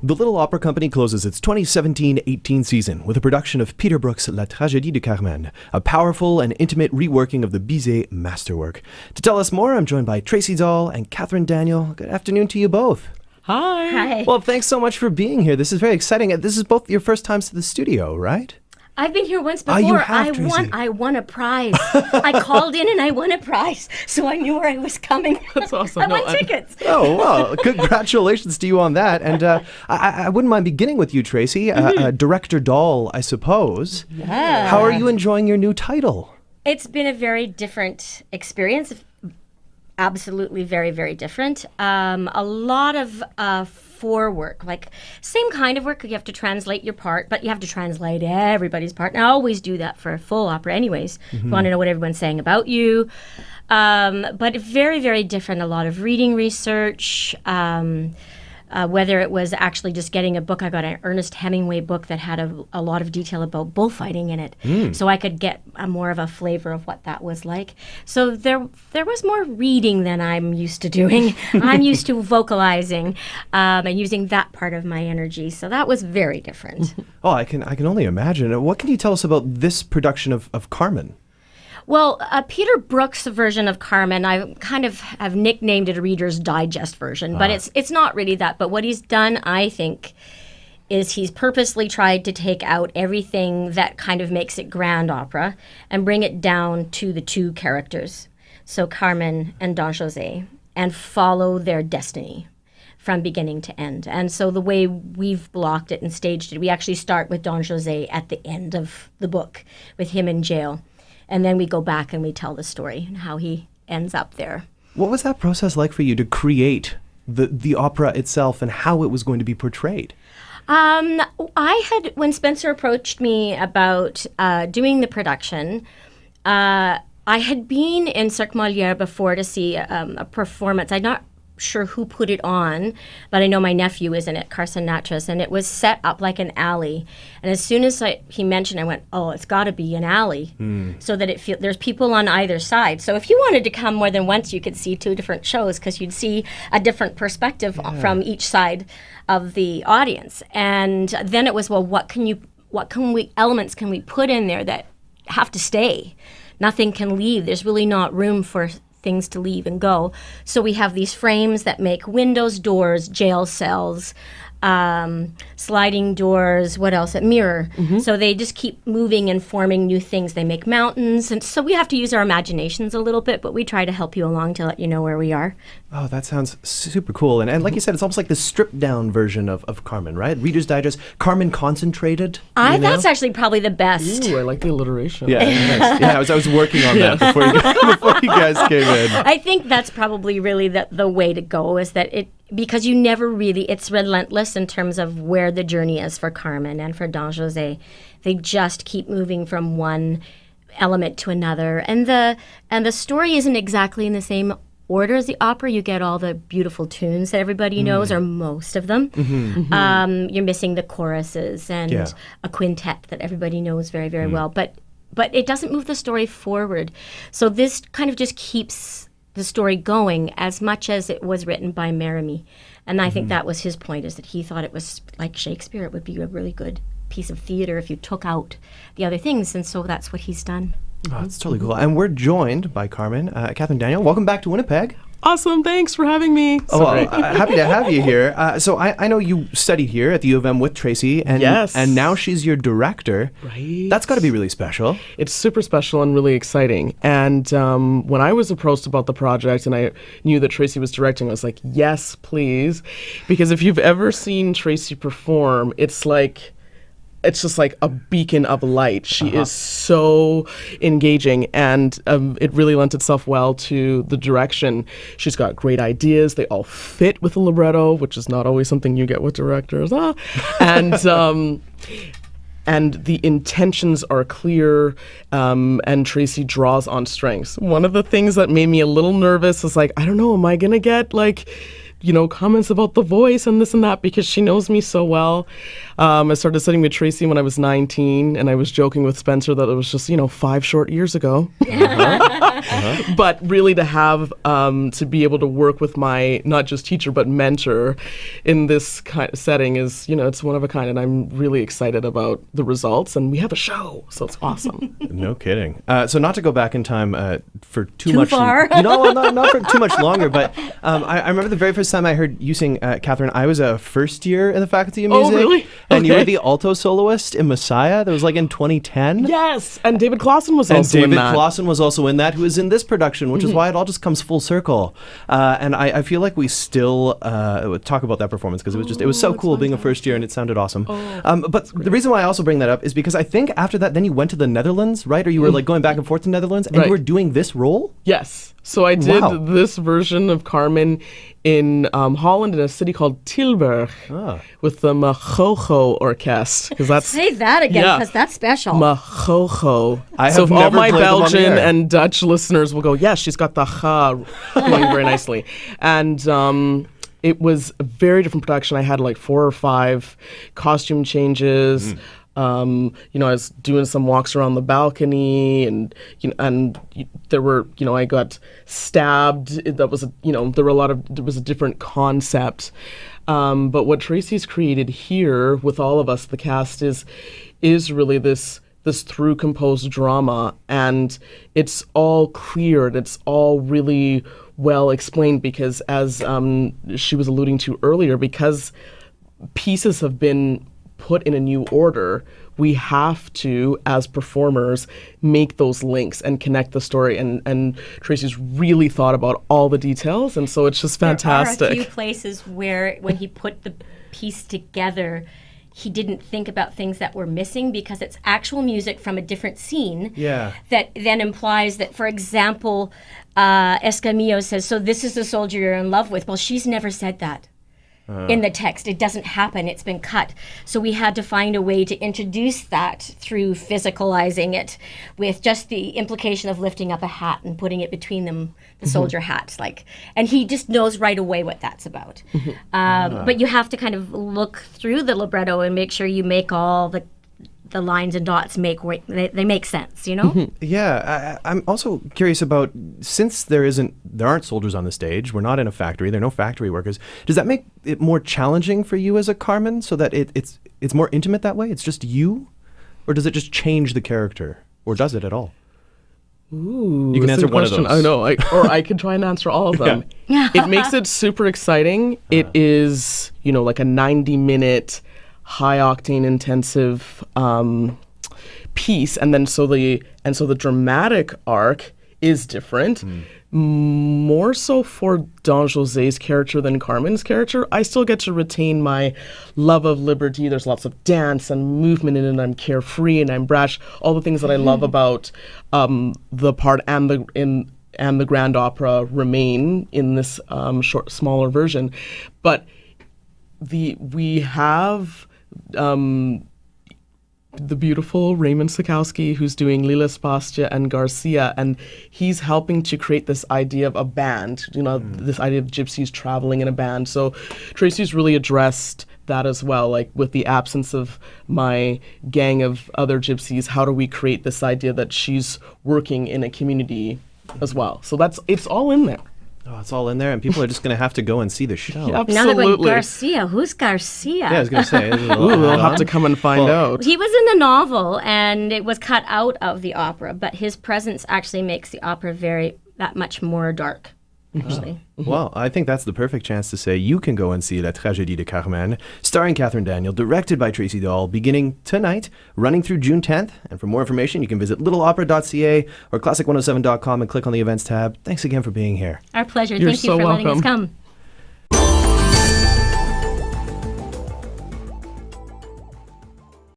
The Little Opera Company closes its 2017-18 season with a production of Peter Brook's La Tragedie de Carmen, a powerful and intimate reworking of the Bizet masterwork. To tell us more, I'm joined by Tracey Dahl and Katherine Daniel. Good afternoon to you both. Hi. Hi. Well, thanks so much for being here. This is very exciting. This is both your first times to the studio, right? I've been here once before. You have, I won a prize. I called in and I won a prize, so I knew where I was coming. That's awesome. I won tickets. Oh, well, congratulations to you on that. And I wouldn't mind beginning with you, Tracey. Director Dahl, I suppose. Yeah. How are you enjoying your new title? It's been a very different experience. Absolutely very, very different. A lot of forework, like same kind of work. You have to translate your part, but you have to translate everybody's part. And I always do that for a full opera anyways. You want to know what everyone's saying about you. But very, very different. A lot of reading research, whether it was actually just getting a book. I got an Ernest Hemingway book that had a lot of detail about bullfighting in it, so I could get more of a flavor of what that was like. So there was more reading than I'm used to doing. I'm used to vocalizing and using that part of my energy. So that was very different. Oh, I can only imagine. What can you tell us about this production of Carmen? Well, Peter Brook's version of Carmen, I kind of have nicknamed it a Reader's Digest version, but it's not really that. But what he's done, I think, is he's purposely tried to take out everything that kind of makes it grand opera and bring it down to the two characters, so Carmen and Don José, and follow their destiny from beginning to end. And so the way we've blocked it and staged it, we actually start with Don José at the end of the book with him in jail. And then we go back and we tell the story and how he ends up there. What was that process like for you to create the opera itself and how it was going to be portrayed? When Spencer approached me about doing the production, I had been in Cirque Molière before to see a performance. I'm not sure who put it on, but I know my nephew is in it, Carson Natras, and it was set up like an alley. And as soon as he mentioned, I went, oh, it's got to be an alley, so that there's people on either side. So if you wanted to come more than once, you could see two different shows because you'd see a different perspective from each side of the audience. And then it was, well, what elements can we put in there that have to stay? Nothing can leave. There's really not room for things to leave and go. So we have these frames that make windows, doors, jail cells, sliding doors, what else? A mirror. So they just keep moving and forming new things. They make mountains. And so we have to use our imaginations a little bit, but we try to help you along to let you know where we are. Oh, that sounds super cool. And like you said, it's almost like the stripped down version of Carmen, right? Reader's Digest, Carmen concentrated. That's actually probably the best. Ooh, I like the alliteration. Yeah, nice. Yeah, I was working on that before you guys came in. I think that's probably really the way to go, is that because you never really, it's relentless in terms of where the journey is for Carmen and for Don José. They just keep moving from one element to another. And the story isn't exactly in the same order as the opera. You get all the beautiful tunes that everybody knows, or most of them. You're missing the choruses and a quintet that everybody knows very, very well. But it doesn't move the story forward. So this kind of just keeps the story going as much as it was written by Meremy. And I think that was his point, is that he thought it was like Shakespeare. It would be a really good piece of theater if you took out the other things. And so that's what he's done. Oh, that's totally cool. And we're joined by Carmen. Katherine Daniel, welcome back to Winnipeg. Awesome. Thanks for having me. Happy to have you here. So I know you studied here at the U of M with Tracey, and yes, and now she's your director. Right. That's got to be really special. It's super special and really exciting. And when I was approached about the project and I knew that Tracey was directing, I was like, yes, please. Because if you've ever seen Tracey perform, it's just like a beacon of light. She is so engaging, and it really lent itself well to the direction. She's got great ideas. They all fit with the libretto, which is not always something you get with directors. And the intentions are clear, and Tracey draws on strengths. One of the things that made me a little nervous is like, I don't know, am I going to get like comments about the voice and this and that because she knows me so well. I started studying with Tracey when I was 19, and I was joking with Spencer that it was just, 5 short years ago. But really to have, to be able to work with my, not just teacher, but mentor in this kind of setting is, it's one of a kind, and I'm really excited about the results, and we have a show, so it's awesome. No kidding. So not to go back in time for too Too much. far? No, not for too much longer, but I remember the very first time I heard you sing, Katherine, I was a first year in the Faculty of Music. Oh, really? And you Okay. were the alto soloist in Messiah. That was like in 2010. Yes, and David Claussen was And also David in that. Claussen was also in that, who is in this production, which is why it all just comes full circle. And I feel like we still talk about that performance because it was so cool being a first year and it sounded awesome. But the reason why I also bring that up is because I think after that, then you went to the Netherlands, right? Or you were like going back and forth to Netherlands, and Right. you were doing this role? Yes. So I did Wow. this version of Carmen in Holland in a city called Tilburg with the Machocho Orchestra. Because that's Say that again, because that's special. Machocho. I So have if all never my played them on the Belgian air. and Dutch listeners will go, yes, she's got the ha going very nicely. And it was a very different production. I had like 4 or 5 costume changes. I was doing some walks around the balcony, and there were, I got stabbed. That was, there was a different concept. But what Tracey's created here with all of us, the cast, is really this through composed drama, and it's all clear and it's all really well explained because, as she was alluding to earlier, because pieces have been put in a new order, we have to, as performers, make those links and connect the story. And Tracey's really thought about all the details, and so it's just fantastic. There are a few places where, when he put the piece together, he didn't think about things that were missing because it's actual music from a different scene. Yeah. That then implies that, for example, Escamillo says, "So this is the soldier you're in love with." Well, she's never said that. In the text, it doesn't happen. It's been cut. So we had to find a way to introduce that through physicalizing it with just the implication of lifting up a hat and putting it between them, the soldier hat. And he just knows right away what that's about. But you have to kind of look through the libretto and make sure you make all the lines and dots they make sense, Yeah, I'm also curious about, since there aren't soldiers on the stage, we're not in a factory, there are no factory workers, does that make it more challenging for you as a Carmen so that it's more intimate that way? It's just you? Or does it just change the character? Or does it at all? Ooh, You can that's a answer one of question. those. I know, or I could try and answer all of them. It makes it super exciting. It is, like a 90-minute, high-octane, intensive piece, and then so the dramatic arc is different. More so for Don José's character than Carmen's character. I still get to retain my love of liberty. There's lots of dance and movement in it, and I'm carefree and I'm brash. All the things that I love about the part and the grand opera remain in this smaller version. But we have the beautiful Raymond Sikowski, who's doing Lila Spastia and Garcia, and he's helping to create this idea of a band, this idea of gypsies traveling in a band. So Tracey's really addressed that as well, like with the absence of my gang of other gypsies, how do we create this idea that she's working in a community as well? So it's all in there. Oh, it's all in there, and people are just going to have to go and see the show. Yep. Now they're going, Absolutely. Garcia? Who's Garcia? Yeah, I was going to say. Ooh, we'll have to come and find out. He was in the novel, and it was cut out of the opera, but his presence actually makes the opera that much more dark, actually. Well, I think that's the perfect chance to say you can go and see La Tragedie de Carmen, starring Katherine Daniel, directed by Tracey Dahl, beginning tonight, running through June 10th. And for more information, you can visit littleopera.ca or classic107.com and click on the events tab. Thanks again for being here. Our pleasure. You're Thank you so for letting us welcome. come.